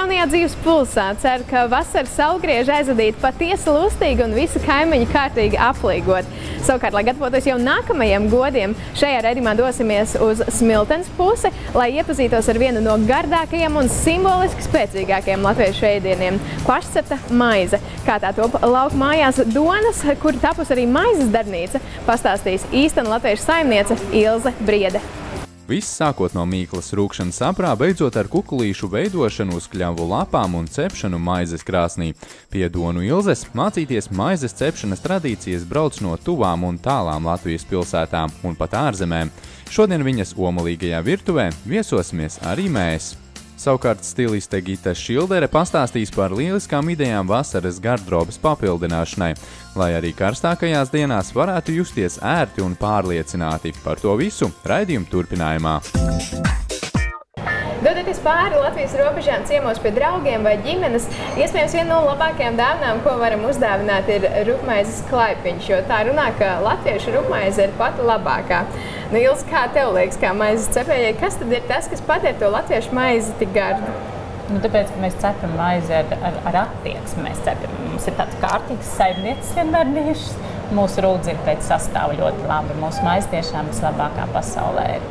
jaunajā dzīves pulsā. Ceru, ka vasaras saulgrieži aizvadīt patiesi lustīgi un visi kaimiņi kārtīgi aplīgot. Savukārt, lai gatavotos jau nākamajiem godiem, šajā raidījumā dosimies uz Smiltenes pusi, lai iepazītos ar vienu no gardākajiem un simboliski spēcīgākajiem latviešu ēdieniem – pašcepta maize. Kā tā top lauku mājās Donas, kur tapus arī maizes darbnīca, pastāstīs īstena latviešu saimniece Ilze Briede. Viss sākot no mīklas rūkšanas aprā, beidzot ar kukulīšu veidošanu uz kļavu lapām un cepšanu maizes krāsnī. Pie Donu Ilzes mācīties maizes cepšanas tradīcijas brauc no tuvām un tālām Latvijas pilsētām un pat ārzemēm. Šodien viņas omulīgajā virtuvē viesosimies arī mēs. Savukārt stiliste Gita Šildere pastāstīs par lieliskām idejām vasaras gardrobes papildināšanai, lai arī karstākajās dienās varētu justies ērti un pārliecināti. Par to visu raidījuma turpinājumā. Dodoties pāri Latvijas robežām ciemos pie draugiem vai ģimenes, iespējams viena no labākajām dāvanām, ko varam uzdāvināt, ir rupmaizes klaipiņš, jo tā runā, ka latviešu rupmaize ir pati labākā. Nu, Ilze, kā tev liekas, kā maizes cepējai, kas tad ir tas, kas padara to latviešu maizi tik gardu? Nu, tāpēc, ka mēs cepam maizi ar attieksmi. Mēs cepam, mums ir tāds kārtīgs saimnieces vienmēr bijušas. Mūsu rūdzi ir pēc sastāva ļoti labi. Mūsu maize tiešām vislabākā pasaulē ir.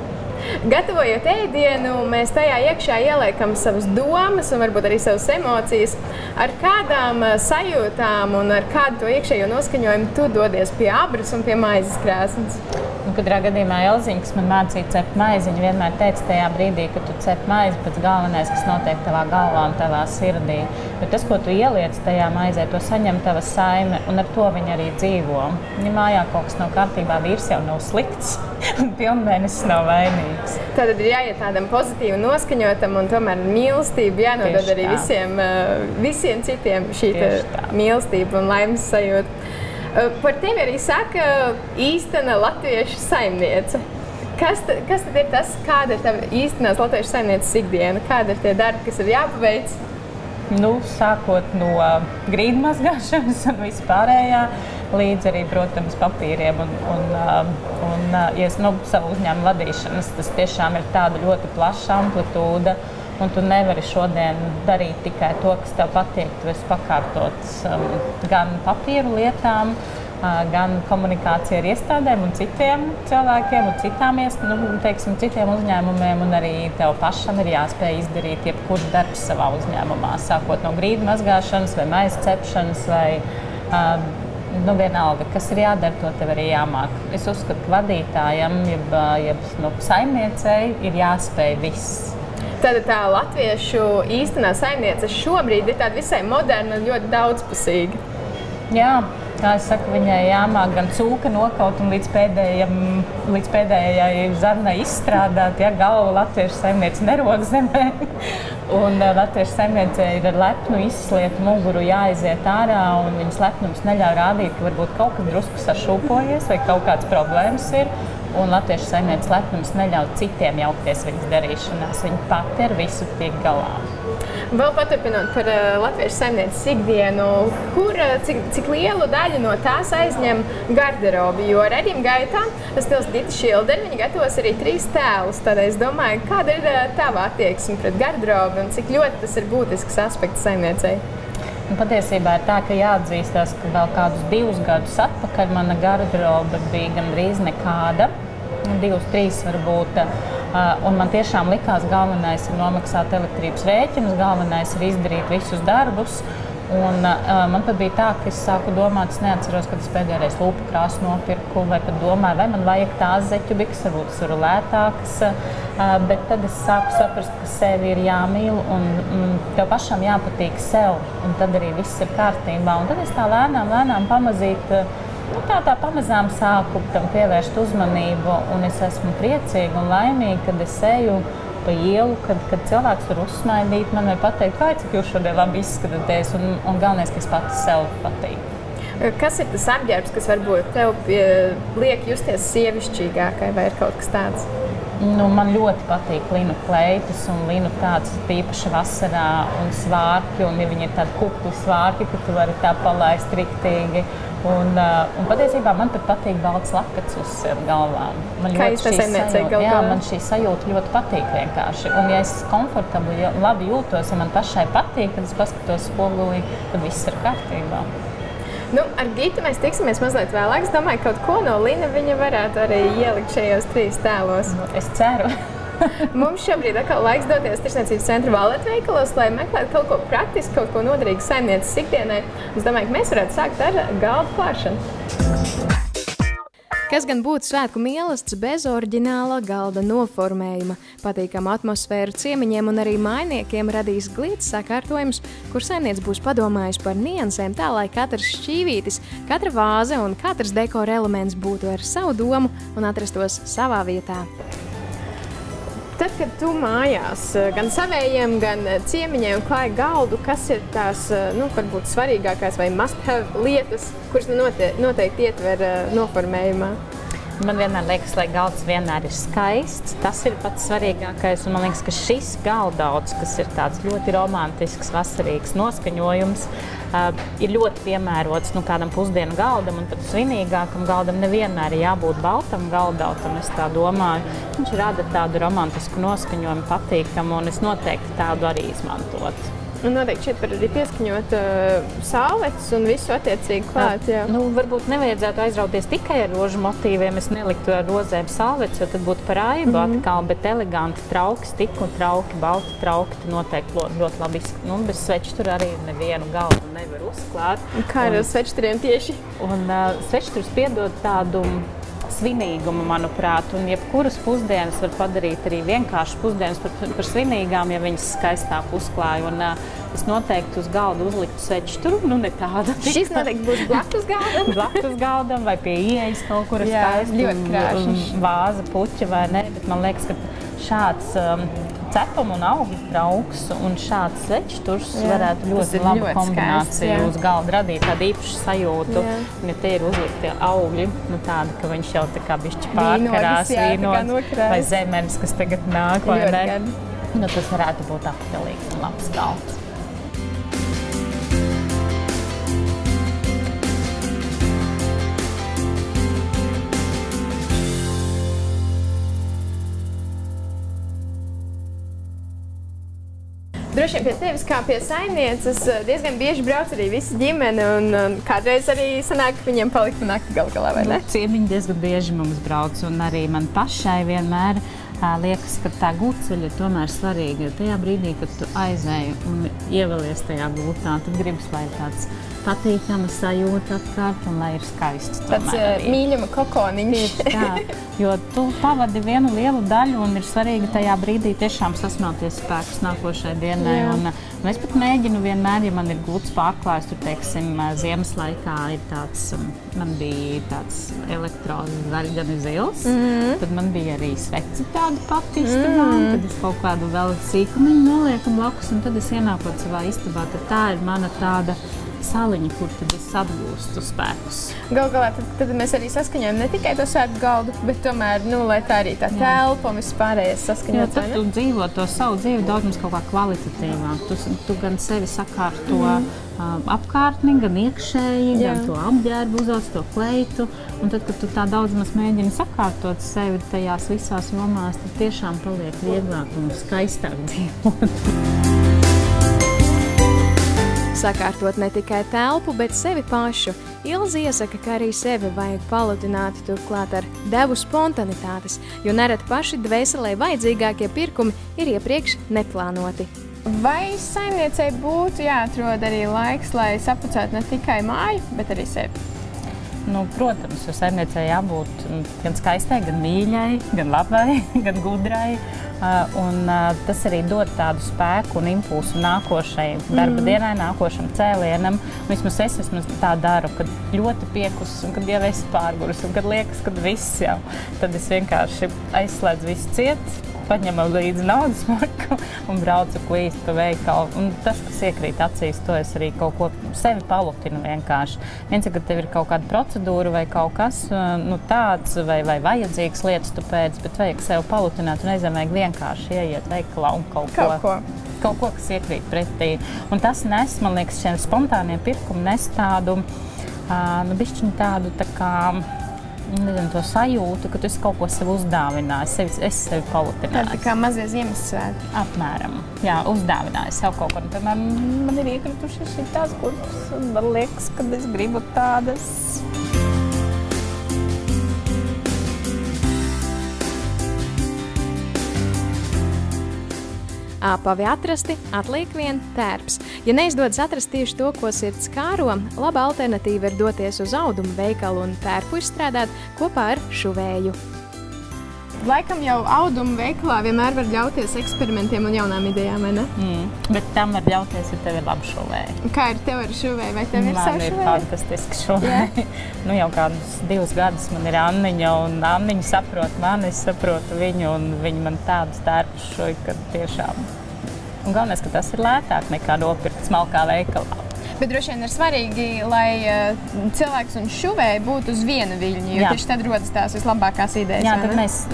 Gatavojot ēdienu, mēs tajā iekšā ieliekam savas domas un varbūt arī savas emocijas. Ar kādām sajūtām un ar kādu to iekšējo noskaņojumu tu dodies pie abras un pie maizes krāsnes? Katrā gadījumā Elziņa, kas man mācīja cept maizi, viņa vienmēr teica tajā brīdī, kad tu cep maizi, pēc galvenais, kas notiek tavā galvā un tavā sirdī. Bet tas, ko tu ieliec tajā maizē, to saņem tava saime, un ar to viņa arī dzīvo. Ja mājā kaut kas nav kārtībā, vīrs jau nav slikts, un pilnmēnesis nav vainīgs. Tātad ir jāiet tādam pozitīvi noskaņotam, un tomēr mīlestība jānodod arī visiem citiem šī mīlestība un laimes sajūta. Par tevi arī saka īstena latviešu saimniece. Kas tad ir tas, kāda ir tava īstenās latviešu saimnieces ikdiena? Kāda ir tie darbi, kas ir jāpaveic? Nu, sākot no grīdu mazgāšanas un vispārējā, līdz arī, protams, papīriem un savu uzņēmumu vadīšanas. Tas tiešām ir tāda ļoti plaša amplitūda. Un tu nevari šodien darīt tikai to, kas tev patīk. Tu esi pakārtots gan papīru lietām, gan komunikācija ar iestādēm un citiem cilvēkiem un citiem uzņēmumiem. Un arī tev pašam ir jāspēj izdarīt jebkurš darbs savā uzņēmumā, sākot no grīdu mazgāšanas vai maizes cepšanas vai vienalga, kas ir jādara, to tev arī jāmāk. Es uzskatu, ka vadītājam, jeb saimniecei ir jāspēj viss. Tātad tā latviešu īstenā saimniece šobrīd ir tāda visai moderna un ļoti daudzpusīga. Jā, kā es saku, viņai jāmāk gan cūka nokaut un līdz pēdējai zarnai izstrādāt, ja galva latviešu saimniece nerok zemē. Un latviešu saimniecei ir ar lepnu izsliet muguru jāiziet ārā, un viņas lepnums neļauj rādīt, ka varbūt kaut kas drusku sašūpojies vai kaut kāds problēmas ir. Un latviešu saimnieces lepnums neļauj citiem jaukties viņas darīšanās. Viņa pati ar visu tiek galā. Vēl paturpinot par latviešu saimnieces ikdienu, cik lielu daļu no tās aizņem garderobi? Jo raidījuma gaitā stiliste Gita Šildere, viņa gatavos arī 3 tēlus. Tad es domāju, kāda ir tava attieksme pret garderobi un cik ļoti tas ir būtisks aspekts saimniecei? Patiesībā ir tā, ka jāatzīstās, ka vēl kādus 2 gadus atpakaļ mana garderobe bija gandrīz nekāda, 2-3 varbūt. Un man tiešām likās, galvenais ir nomaksāt elektrības rēķinus, galvenais ir izdarīt visus darbus. Un man pat bija tā, ka es sāku domāt, es neatceros, kad es pēdējais lūpu krāsu nopirku, vai pat domāju, vai man vajag tās zeķu biks, varbūt tas ir lētākas. Bet tad es sāku saprast, ka sevi ir jāmīl un tev pašam jāpatīk sev, un tad arī viss ir kārtībā. Un tad es tā lēnām pamazīt, tā pamazām sāku tam pievērst uzmanību, un es esmu priecīga un laimīga, kad es eju pa ielu, kad cilvēks var uzsmaidīt man vai pateikt, kā cik jūs šodien labi izskatāties, un galvenais, ka es pati sev patīk. Kas ir tas apģērbs, kas varbūt tev liek justies sievišķīgākai, vai ir kaut kas tāds? Man ļoti patīk linu kleitas un linu tāds tīpaši vasarā un svārki. Un ja viņi ir tādi kupli svārki, ka tu vari tā palaist riktīgi. Un patiesībā man pat patīk balts lakats uz galvām. Kā īsta saimniecība galvā? Jā, man šī sajūta ļoti patīk vienkārši. Un ja es komfortabli, labi jūtos, ja man pašai patīk, kad es paskatos spogulī, tad viss ir kārtībā. Nu, ar Gitu mēs tiksimies mazliet vēlāk. Es domāju, kaut ko no lina viņa varētu arī ielikt šajos 3 tēlos. Es ceru. Mums šobrīd atkal laiks doties Tirsniecības centra Valeta veikalos, lai meklētu kaut ko praktisku, kaut ko noderīgu saimnieces ikdienai. Es domāju, ka mēs varētu sākt ar galdu klāšanu. Kas gan būtu svētku mīlestības bez oriģināla galda noformējuma? Patīkama atmosfēra ciemiņiem un arī mājniekiem radīs glīts sakārtojums, kur saimniece būs padomājusi par niansēm tā, lai katrs šķīvītis, katra vāze un katrs dekora elements būtu ar savu domu un atrastos savā vietā. Tad, kad tu mājās gan savējiem, gan ciemiņiem klāji galdu, kas ir tās, varbūt svarīgākās vai must-have lietas, kuras noteikti ietver noformējumā? Man vienmēr liekas, lai galds vienmēr ir skaists. Tas ir pats svarīgākais. Un man liekas, ka šis galdauds, kas ir tāds ļoti romantisks, vasarīgs noskaņojums, ir ļoti piemērots kādam pusdienu galdam, un pat svinīgākam galdam nevienmēr ir jābūt baltam galdautam, es tā domāju. Viņš rada tādu romantisku noskaņojumu, patīkamu, un es noteikti tādu arī izmantotu. Un noteikti šeit var arī pieskaņot salvetes un visu attiecīgi klāt. Jā. Varbūt nevajadzētu aizrauties tikai ar rožu motīviem. Es neliktu ar rozēm salvetes, jo tad būtu par aibu atkal, bet eleganti trauki, stikli trauki, balti trauki, noteikti ļoti labi izskatās. Bez svečtura arī nevienu galdu nevar uzklāt. Kā ar svečturiem tieši? Un svečturs piedod tādu svinīgumu, manuprāt, un jebkuras pusdienas var padarīt arī vienkārši pusdienas par svinīgām, ja viņas skaistāk uzklāja. Un es noteikti uz galda uzliktu svečturu, ne tādu. Šis noteikti būs blakus galdam? Blakus galdam vai pie ieejas kaut kur skaisti vāza, puķa vai ne, bet man liekas, ka šāds cepuma un augļu trauks un šāds svečturs varētu ļoti labu kombināciju uz galda radīt tādu īpašu sajūtu. Ja te ir uzlikti augļi, tādi, ka viņš jau tā kā bišķi pārkarās, vīnots vai zemenes, kas tagad nāk, vai ne? Tas varētu būt apstālīgs un labs galds. Droši vien pie tevis, kā pie saimnieces, diezgan bieži brauc arī visa ģimene, un kādreiz arī sanāk, ka viņiem paliktu nakti galu galā, vai ne? Ciemiņi diezgan bieži mums brauc, un arī man pašai vienmēr liekas, ka tā gultceļa ir tomēr svarīga, jo tajā brīdī, kad tu aizēji un ievelies tajā gultā, tad gribas, lai tāds patīkama sajūta apkārt un lai ir skaists. Tāds mīļuma kokoniņš. Tā, jo tu pavadi vienu lielu daļu un ir svarīgi tajā brīdī tiešām sasmelties spēkus nākošai dienai. Un es pat mēģinu vienmēr, ja man ir gults pārklājs, tur, teiksim, ziemas laikā ir tāds, man bija tāds elektrozaļgani zils, tad man bija arī sveci tādu pati istabā, un tad es kaut kādu vēl sīkumiņu nolieku blakus, un tad es ienākot savā istabā, tad tā ir mana tāda saliņa, kur tad es atgūstu spēkus. Galu galā, tad mēs arī saskaņojam ne tikai to svētku galdu, bet tomēr, lai tā arī tā telpa un viss pārējais saskaņots, vai ne? Tu dzīvo to savu dzīvi daudz kaut kā kvalitatīvāk. Tu gan sevi sakārto apkārtni, gan iekšēji, gan to apģērbu, uzvelc to kleitu. Un tad, kad tu tā daudz maz mēģini sakārtot sevi tajās visās jomās, tad tiešām paliek vieglāk un skaistāk dzīvot. Sakārtot ne tikai telpu, bet sevi pašu. Ilze iesaka, ka arī sevi vajag paludināt, turklāt ar devu spontanitātes, jo nereti paši dvēselē vajadzīgākie pirkumi ir iepriekš neplānoti. Vai saimniecei būtu jāatrod arī laiks, lai sapucētu ne tikai māju, bet arī sevi? Protams, jo saimniecei jābūt gan skaistai, gan mīļai, gan labai, gan gudrai. Un tas arī dod tādu spēku un impulsu nākošai darba dienai, nākošam cēlienam. Vismaz es tā daru, kad ļoti piekus un kad jau esi pārguris un kad liekas, kad viss jau. Tad es vienkārši aizslēdzu visu ciet paņemu līdzi naudas marku un braucu klīst pa veikalu. Un tas, kas iekrīt acīs, to es arī kaut ko sevi palutinu vienkārši. Viens, ka tev ir kaut kāda procedūra vai kaut kas tāds, vai vajadzīgs lietas tu pēc, bet vajag sevi palutināt un reizēm vajag vienkārši ieiet veikalā un kaut ko, kas iekrīt pretī. Un tas nes, man liekas, šiem spontāniem pirkumi nes tādu, bišķiņu tādu tā kā, nezinu, to sajūtu, ka tu esi kaut ko sev uzdāvinājis, es sevi palutināju. Tā kā mazie Ziemassvētki. Apmēram. Jā, uzdāvināju sev kaut ko. Piemēram, man ir iekrituši šitās kurpes, un man liekas, ka es gribu tādas. Āpavi atrasti, atliek vien tērps. Ja neizdodas atrast tieši to, ko sirds kāro, laba alternatīva ir doties uz audumu veikalu un tērpu izstrādāt kopā ar šuvēju. Laikam jau audumu veikalā vienmēr var ļauties eksperimentiem un jaunām idejām, vai ne? Bet tam var ļauties, ja tev ir laba šuvēja. Kā ir tev ar šuvēju? Vai tev ir savu šuvēju? Man ir fantastiska šuvēja. Jau kādus 2 gadus man ir Anniņa, un Anniņa saprot mani, es saprotu viņu, un viņa man tādus tērpus šoja, ka tiešām. Un galvenais, ka tas ir lētāk nekā nopirkt smalkā veikalā. Bet droši vien ir svarīgi, lai cilvēks un šuvēji būtu uz viena viļņa, jo tieši tad rodas tās vislabākās idejas. Jā,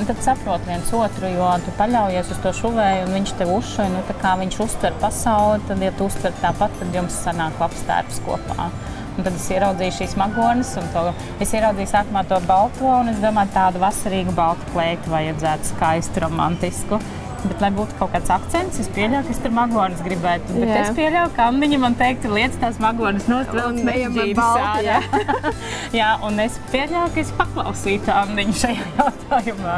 tad saprot viens otru, jo tu paļaujies uz to šuvēju un viņš tev uzšoja, tā kā viņš uztver pasauli, tad, ja tu uztver tāpat, tad jums sanāk labs tērps kopā. Un tad es ieraudzīju šīs magonas, un es ieraudzīju sākumā to balto, un es domāju, tādu vasarīgu baltu kleitu vajadzētu skaistu, romantisku. Bet, lai būtu kaut kāds akcents, es pieļauju, ka es tur magonas gribētu. Bet es pieļauju, ka Anniņa man teiktu, liec tās magonas nost vēl smēķģības ārā. Jā, un es pieļauju, ka es paklausītu Anniņu šajā jautājumā.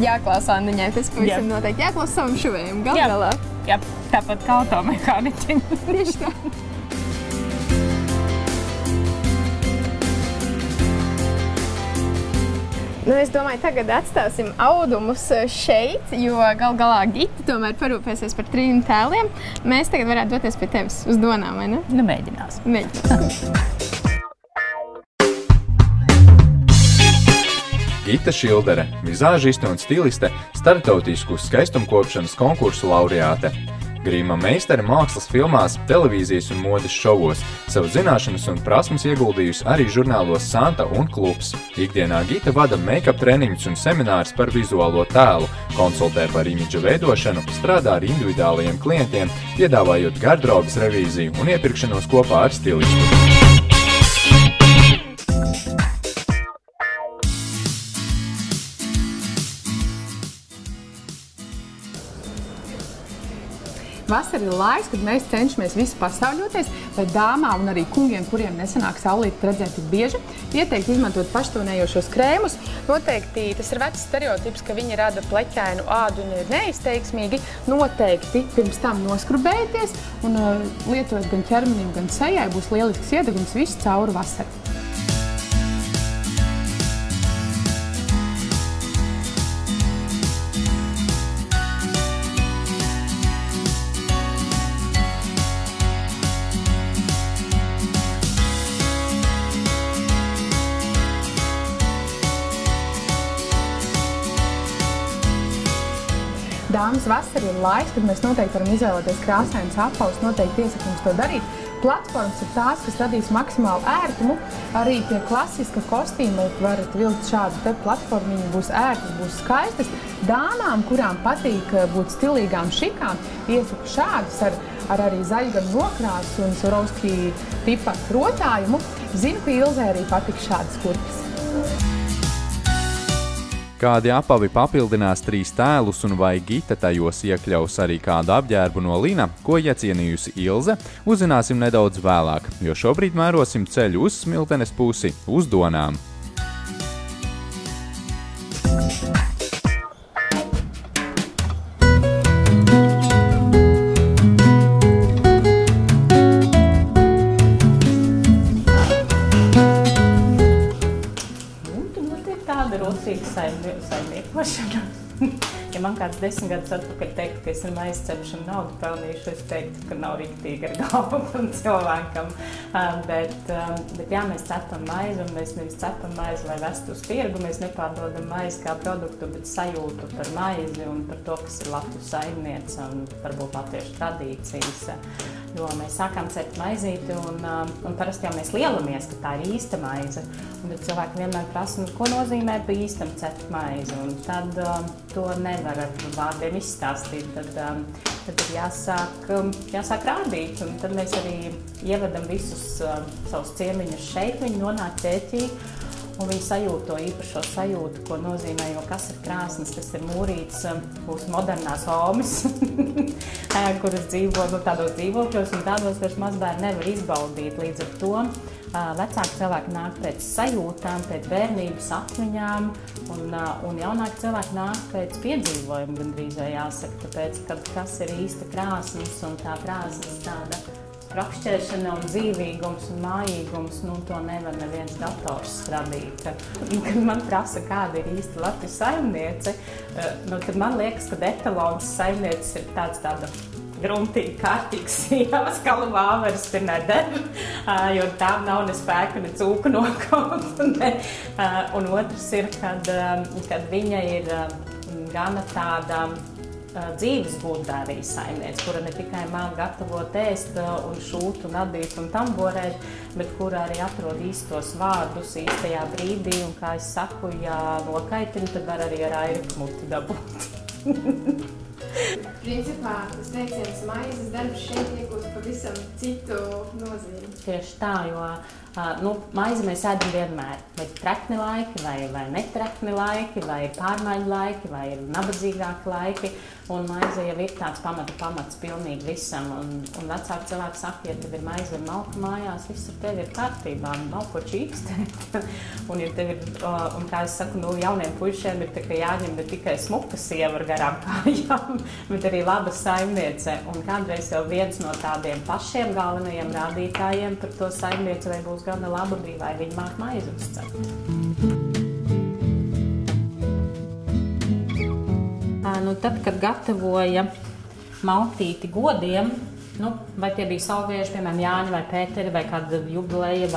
Jāklausa Anniņai, tas pavisam noteikti. Jāklausa savam šuvējam, galā. Jā, tāpat kā automehāniķim. Tieši tā. Es domāju, tagad atstāsim audumus šeit, jo gal galā Gita tomēr parūpēsies par 3 tēliem. Mēs tagad varētu doties pie tevis uz Donām, vai ne? Mēģinās. Gita Šildere, vizāžiste un stiliste, starptautisku skaistumkopšanas konkursu laureāte. Grīma meistare mākslas filmās, televīzijas un modes šovos, savu zināšanas un prasmes ieguldījusi arī žurnālos Santa un Klubs. Ikdienā Gita vada make-up treniņus un seminārus par vizuālo tēlu, konsultē par imidža veidošanu, strādā ar individuālajiem klientiem, piedāvājot gardrobes revīziju un iepirkšanos kopā ar stilistu. Vasara ir laiks, kad mēs cenšamies visi pasauļoties, vai dāmām un arī kungiem, kuriem nesanāk saulīti redzēt tik bieži, ieteikt izmantot paštonējošos krēmus. Noteikti tas ir vecs stereotips, ka viņi rada pleķainu ādu un ir neizteiksmīgi. Noteikti pirms tam noskrubējieties un lietojot gan ķermenim, gan sejai, būs lielisks iedegums visu cauri vasaru. Dāmas, vasara ir laiks, kad mēs noteikti varam izvēlēties krāsainus apavus, noteikti iesaku jums to darīt. Platformas ir tās, kas radīs maksimālu ērtumu. Arī pie klasiska kostīma varat vilkt šādu te platformu, viņi būs ērtas, būs skaistas. Dāmām, kurām patīk būt stilīgām, šikām, iesaku šādus ar arī zaļganu nokrāsu un Swarovski tipa rotājumu. Zinu, ka Ilzē arī patīk šādas kurpes. Kādi apavi papildinās 3 tēlus un vai Gita tajos iekļaus arī kādu apģērbu no lina, ko iecienījusi Ilze, uzzināsim nedaudz vēlāk, jo šobrīd mērosim ceļu uz Smiltenes pusi, uz Donām. ja man kāds 10 gadus atpakaļ teiktu, ka es ar maizi cepšanu naudu pelnīšu, es teiktu, ka nav riktīgi ar galvu tam cilvēkam. Bet jā, mēs cepam maizi, un mēs nevis cepam maizi, lai vestu uz tirgu, mēs nepārdodam maizi kā produktu, bet sajūtu par maizi un par to, kas ir Latvijas saimniece un varbūt latviešu tradīcijas. Jo mēs sākām cept maizīti, un parasti jau mēs lielamies, ka tā ir īsta maize. Un tad cilvēki vienmēr prasa, ko nozīmē pa īstam cept maizi, un tad to nevar ar vārdiem izstāstīt. Tad ir jāsāk rādīt, un tad mēs arī ievedam visus savus ciemiņus šeit, viņi nonāk ķēķī, un viņi sajūt to īpašo sajūtu, ko nozīmē, jo kas ir krāsnes, kas ir mūrīts mūsu modernās omis, kuras dzīvo tādos dzīvokļos, un tādos vairs mazbērni nevar izbaudīt. Līdz ar to vecāki cilvēki nāk pēc sajūtām, pēc bērnības atmiņām, un jaunāki cilvēki nāk pēc piedzīvojuma gandrīz vai jāsaka, tāpēc, kad kas ir īsta krāsnes un tā krāsnes tāda rakšķēšana un dzīvīgums un mājīgums, to nevar neviens dators radīt. Un, kad man prasa, kāda ir īsta Latvijas saimniece, tad man liekas, ka etalons saimnieces ir tāda gruntīgi, kārtīgs sievas, kalu vāveres ir neder, jo tām nav ne spēka, ne cūku nokaut. Un otrs ir, kad viņa ir gana tāda dzīves būtdārī saimniece, kura ne tikai māca gatavot ēst un šūt un adīt un tamborēt, bet kura arī atrod īstos vārdus īstajā brīdī, un, kā es saku, ja nokaitina, tad var arī ar airiku muti dabūt. Principā, tas teiciens maizes darbs šeit iegūst pavisam citu nozīmi. Tieši tā, jo maizi mēs ēdam vienmēr. Vai trekni laiki, vai netrekni laiki, vai pārmaiņu laiki, vai nabadzīgāki laiki. Un maize jau ir tāds pamats pilnīgi visam. Un vecāki cilvēki saka, ja tev ir maize un malka mājās, viss ar tevi ir kārtībā, nav ko čīkstēt. Un, ja tev ir, un kā es saku, jauniem puišiem ir jāņem ne tikai smuka sieva ar garām kājām, bet arī laba saimniece. Un kādreiz jau viens no tādiem pašiem galvenajiem rādītājiem par to saimnieci, vai būs gana laba bija, vai viņa māk maizi uzcept. Tad, kad gatavoja maltīti godiem, vai tie bija salvieži, piemēram, Jāņa vai Pēteri, vai kāda jubileja,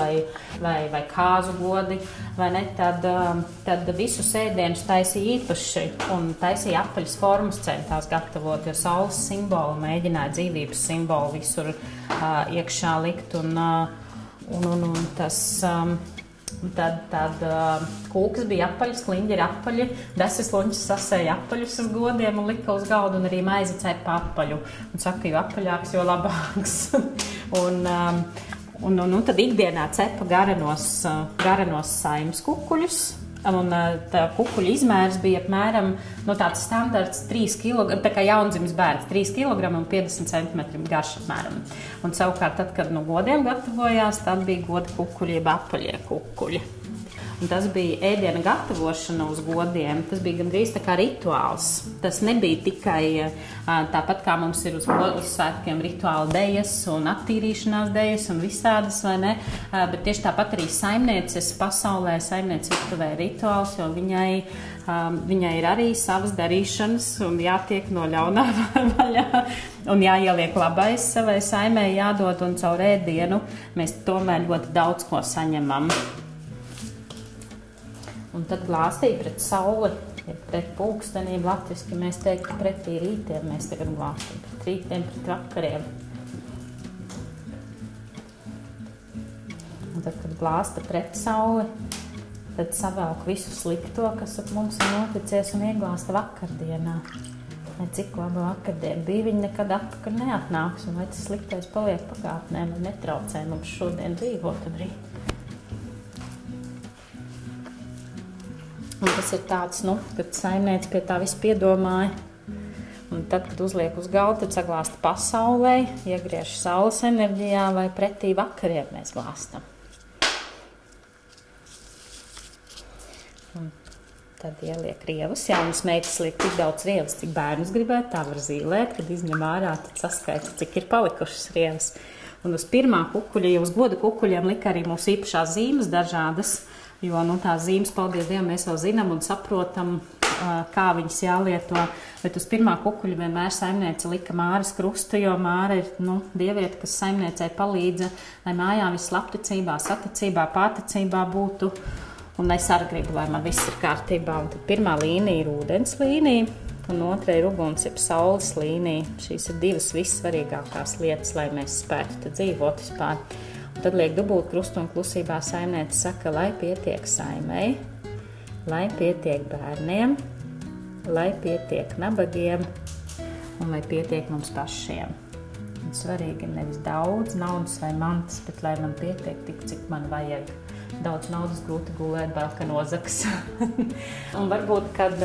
vai kāzu godi, vai ne, tad visus ēdienus taisīja īpaši un taisīja apaļas formas centās gatavot, jo saules simbolu mēģināja dzīvības simbolu visur iekšā likt, un tas... Tad kūkas bija apaļas, kliņģi ir apaļi, deses luņķis sasēja apaļus uz godiem un lika uz galdu, un arī maizi cepa apaļu. Un saka, jo apaļāks, jo labāks. un tad ikdienā cepa garenos saimnes kukuļus. Un tā kukuļa izmērs bija apmēram tāds standarts 3 kg, tā kā jaundzimis bērns, 3 kg un 50 cm garš apmēram. Un savukārt, tad, kad godiem gatavojās, tad bija goda kukuļi, jeb apaļie kukuļi. Un tas bija ēdiena gatavošana uz godiem, tas bija gandrīz tā kā rituāls. Tas nebija tikai tāpat, kā mums ir uz svētkiem rituāli dejas un attīrīšanās dejas un visādas, vai ne? Bet tieši tāpat arī saimnieces pasaulē, saimnieces virtuvē rituāls, jo viņai ir arī savas darīšanas un jātiek no ļaunā vaļā un jāieliek labais savai saimē jādod, un caur ēdienu mēs tomēr ļoti daudz ko saņemam. Un tad glāstī pret sauli, pret pulkstenību latviski mēs teiktu pretī rītiem, mēs tagad glāstam pret rītiem, pret vakariem. Un tad, kad glāsta pret sauli, tad savelk visu slikto, kas ap mums ir noticies, un ieglāsta vakardienā. Vai cik laba vakardiena bija, viņi nekad atpakaļ neatnāks, un vai tas sliktais paliek pagātnē, un netraucē mums šodien dzīvot un rīt. Un tas ir tāds, kad saimniece pie tā visu piedomāja. Un tad, kad uzliek uz galda, tad saglāsta pasaulē, iegriež saules enerģijā vai pretī vakariem mēs glāstam. Un tad ieliek rievas. Jaunas meitas liek tik daudz rievas, cik bērnus gribētu, tā var zīlēt. Kad izņem ārā, tad saskaita, cik ir palikušas rievas. Un uz pirmā kukuļa, ja uz goda kukuļiem lika arī mūsu īpašās zīmes dažādas, jo tās zīmes, paldies Dievam, mēs jau zinām un saprotam, kā viņas jālieto. Bet uz pirmā kukuļa vienmēr saimniece lika Māras krustu, jo Māra ir dieviete, kas saimniecei palīdza, lai mājā viss labticībā, saticībā, pārticībā būtu. Un es arī gribu, lai man viss ir kārtībā. Un tad pirmā līnija ir ūdens līnija, un otra ir uguns, jeb saules līnija. Šīs ir divas vissvarīgākās lietas, lai mēs spētu dzīvot vispār. Un tad liek dubult krustu un klusībā saimniece saka, lai pietiek saimei, lai pietiek bērniem, lai pietiek nabagiem un lai pietiek mums pašiem. Un svarīgi ir nevis daudz naudas vai mantas, bet lai man pietiek tik, cik man vajag. Daudz naudas grūti gulēt, vēl ka nozaks. Un varbūt, kad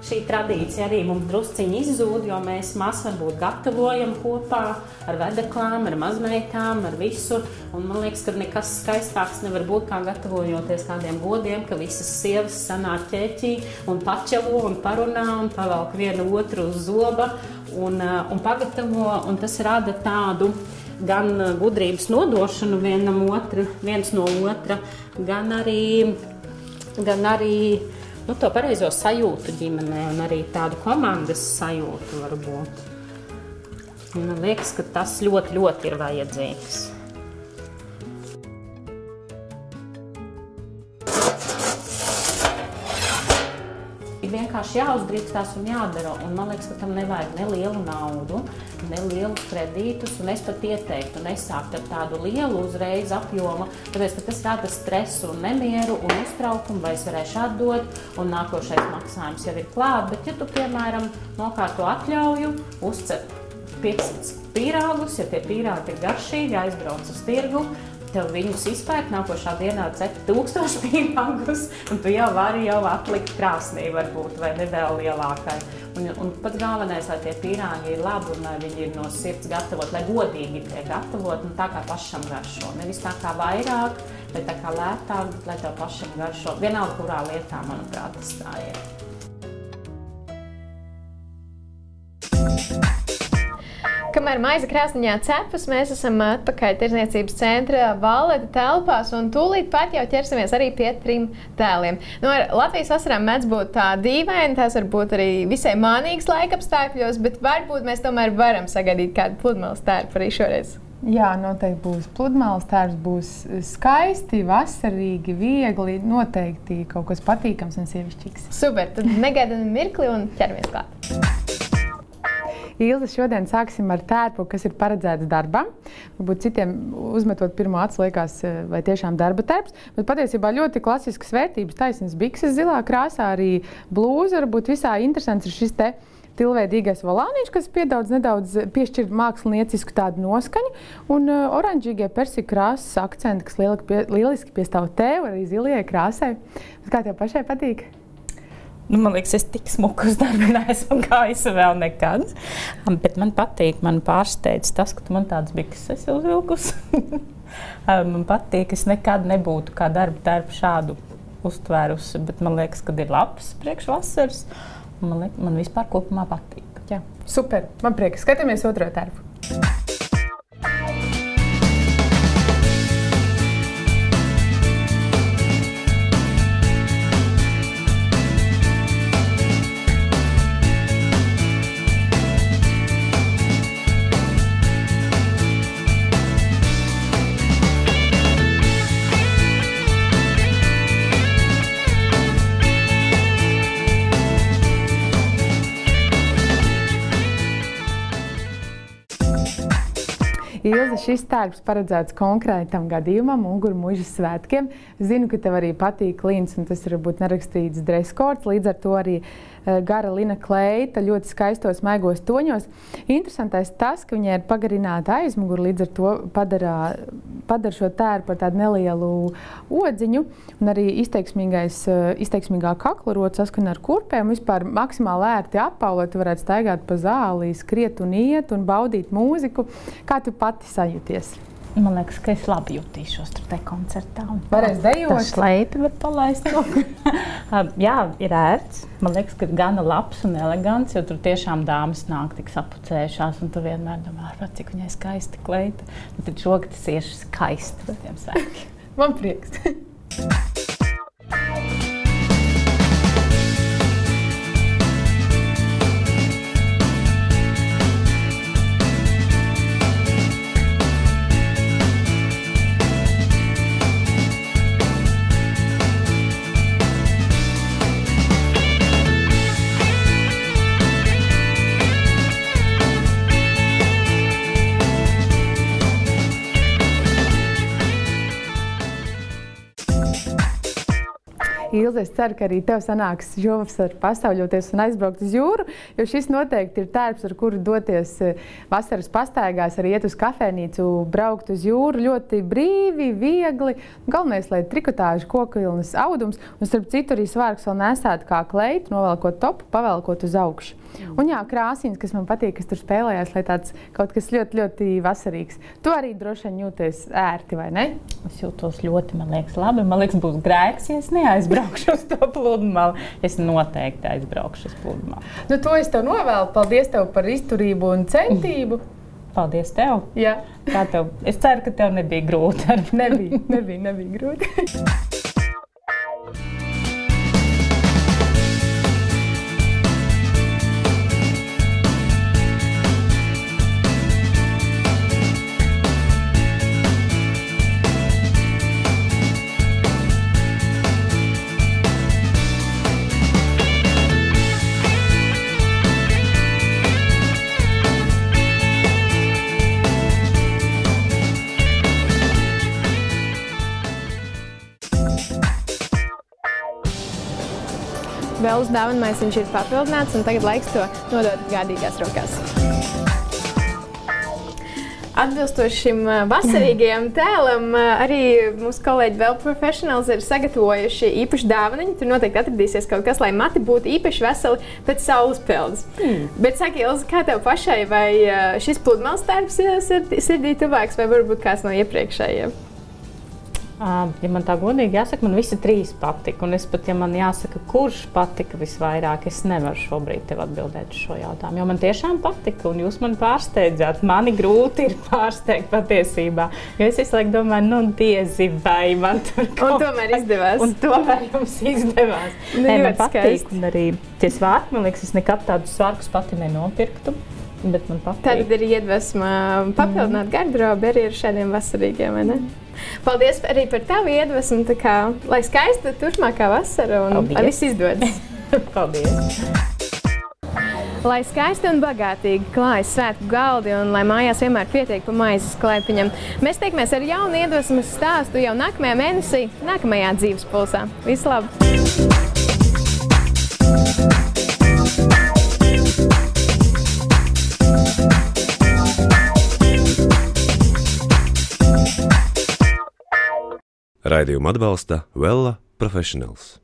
šī tradīcija arī mums drusciņi izzūd, jo mēs maz varbūt gatavojam kopā ar vedeklām, ar mazmeitām, ar visu. Un man liekas, ka nekas skaistāks nevar būt, kā gatavojoties kādiem godiem, ka visas sievas sanāk ķēķī un pačelo un parunā un pavelk vienu otru uz zoba un pagatavo. Un tas rada tādu gan gudrības nodošanu viens no otra, gan arī to pareizo sajūtu ģimenē un arī tādu komandas sajūtu varbūt. Man liekas, ka tas ļoti, ļoti ir vajadzīgs. Vienkārši jāuzdrīkstās un jādara, un man liekas, ka tam nevajag ne lielu naudu, ne lielu kredītus, un es pat ieteiktu nesākt ar tādu lielu uzreiz apjomu, tāpēc, ka tas rada stresu un nemieru un uztraukumu, vai es varēšu atdot, un nākošais maksājums jau ir klāt, bet ja tu, piemēram, nokārto atļauju, uzcep 500 pīrāgus, ja tie pīrāgi ir garšīgi, aizbrauc uz tirgu, tev viņus izpērk, nākošā dienā cep 1000 pīrāgus, un tu jau vari atlikt krāsnī varbūt, vai ne vēl lielākai. Un pats galvenais, lai tie pīrāgi ir labi, un lai viņi ir no sirds gatavot, lai godīgi tiek gatavot, un tā kā pašam garšo. Nevis tā kā vairāk, vai tā kā lētāk, bet lai tev pašam garšo. Vienalga, kurā lietā, manuprāt, tas tā ir. Kamēr maize krāsniņā cepas, mēs esam atpakaļ Tirdzniecības centra Valleta telpās un tūlīt pat jau ķersimies arī pie 3 tēliem. Ar Latvijas vasarām mēdz būt tā dīvaini, tās var būt arī visai mānīgas laikapstākļos, bet varbūt mēs tomēr varam sagaidīt kādu pludmales tērpu arī šoreiz. Jā, noteikti būs pludmales tērps, būs skaisti, vasarīgi, viegli, noteikti kaut kas patīkams un sievišķīgs. Super, tad negaidam mirkli un ķeramies klāt. Ilze, šodien sāksim ar tērpu, kas ir paredzēts darbam. Varbūt citiem uzmetot pirmo acu liekas, vai tiešām darba tērps, bet patiesībā ļoti klasiskas vērtības, taisnas bikses zilā krāsā, arī blūza, varbūt visā interesants ir šis te tilveidīgais volāniņš, kas nedaudz piešķir māksliniecisku tādu noskaņu, un oranžīgie persiju krāsas akcenti, kas lieliski piestāv tev, arī zilijai krāsai. Kā tev pašai patīk? Man liekas, es tik smuku uz darbu neesmu gājusi vēl nekad. Bet man patīk, man pārsteidz tas, ka tu man tādas bikses esi uzvilkusi. Man patīk, es nekad nebūtu kā darba tērpu šādu uztvērusi, bet man liekas, ka ir labs priekš vasaras. Man vispār kopumā patīk. Jā, super, man prieks. Skatāmies otro tērpu. Ilze, šis tērps paredzēts konkrētam gadījumam, Unguru muižas svētkiem. Zinu, ka tev arī patīk līns, un tas ir varbūt nerakstīts dreskods, līdz ar to arī gara lina kleita ļoti skaistos maigos toņos. Interesantais tas, ka viņai ir pagarināta aizmugura, līdz ar to padara šo tērpu par tādu nelielu odziņu, un arī izteiksmīgā kaklarota saskana ar kurpēm, vispār maksimāli ērti apaulot, tu varētu staigāt pa zāli, skriet un iet un baudīt mūziku. Kā tu pati sajūties? Man liekas, ka es labi jutīšos tur te koncertā. Varēs dejot? Tā šleipi var palaist. Jā, ir ērts. Man liekas, ka ir gana labs un elegants, jo tur tiešām dāmas nāk tik sapucējušās, un tu vienmēr domā, cik viņai skaisti kleita. Un tad šogad tas ieši skaisti par tiem sēkiem. Man prieks. Ilze, es ceru, ka arī tev sanāks šovasar pasauļoties un aizbraukt uz jūru, jo šis noteikti ir tērps, ar kuru doties vasaras pastaigās, arī iet uz kafēnīcu, braukt uz jūru ļoti brīvi, viegli. Galvenais, lai trikotāžu kokvilnas audums, un starp citu arī svārks vēl nesētu kā kleitu, novelkot topu, pavelkot uz augšu. Un jā, krāsīns, kas man patīk, kas tur spēlējās, lai tāds kaut kas ļoti, ļoti vasarīgs. Tu arī droši vien jūties ērti, vai ne? Es jūtos ļoti, man liekas, labi. Man liekas, būs grēks, ja es neaizbraukšu uz to pludmali. Es noteikti aizbraukšu uz pludmali. Nu, to es tev novēlu. Paldies tev par izturību un centību. Paldies tev. Jā. Kā tev? Es ceru, ka tev nebija grūti. Nebija grūti. Vēl uz dāvanmaisiņš ir papildināts, un tagad laiks to nodot gādīgās rokās. Atbilstoši šim vasarīgajam tēlam, arī mūsu kolēģi Well Professionals ir sagatavojuši īpašu dāvaniņu. Tur noteikti atradīsies kaut kas, lai mati būtu īpaši veseli pēc saules peldes. Bet saki, Ilze, kā tev pašai, vai šis pludmales tērps sirdī tuvāks, vai varbūt kāds no iepriekšējiem? Ja man tā godīgi jāsaka, man visi trīs patika. Un es pat, ja man jāsaka, kurš patika visvairāk, es nevaru šobrīd tev atbildēt uz šo jautājumu. Jo man tiešām patika, un jūs mani pārsteidzāt. Mani grūti ir pārsteigt patiesībā. Jo es visu laiku domāju, nu diezi vai man tur kaut un tomēr izdevās. Un tomēr jums izdevās. Nē, man patīk. Un arī tie svārki, man liekas, es nekad tādus svārkus pati nenopirktu. Bet man patīk. Tad ir iedvesma papildināt garderobi arī ar šādiem vasarīgiem, vai ne? Paldies arī par tavu iedvesmu, tā kā, lai skaista turpmākā vasara un lai viss izdodas. Paldies! Lai skaisti un bagātīgi klājas svētku galdi un lai mājās vienmēr pietiek pa maizes klaipiņam. Mēs tiekamies ar jaunu iedvesmas stāstu jau nākamajā mēnesī, nākamajā dzīves pulsā. Visu labu! Raidījumu atbalsta Well Professionals.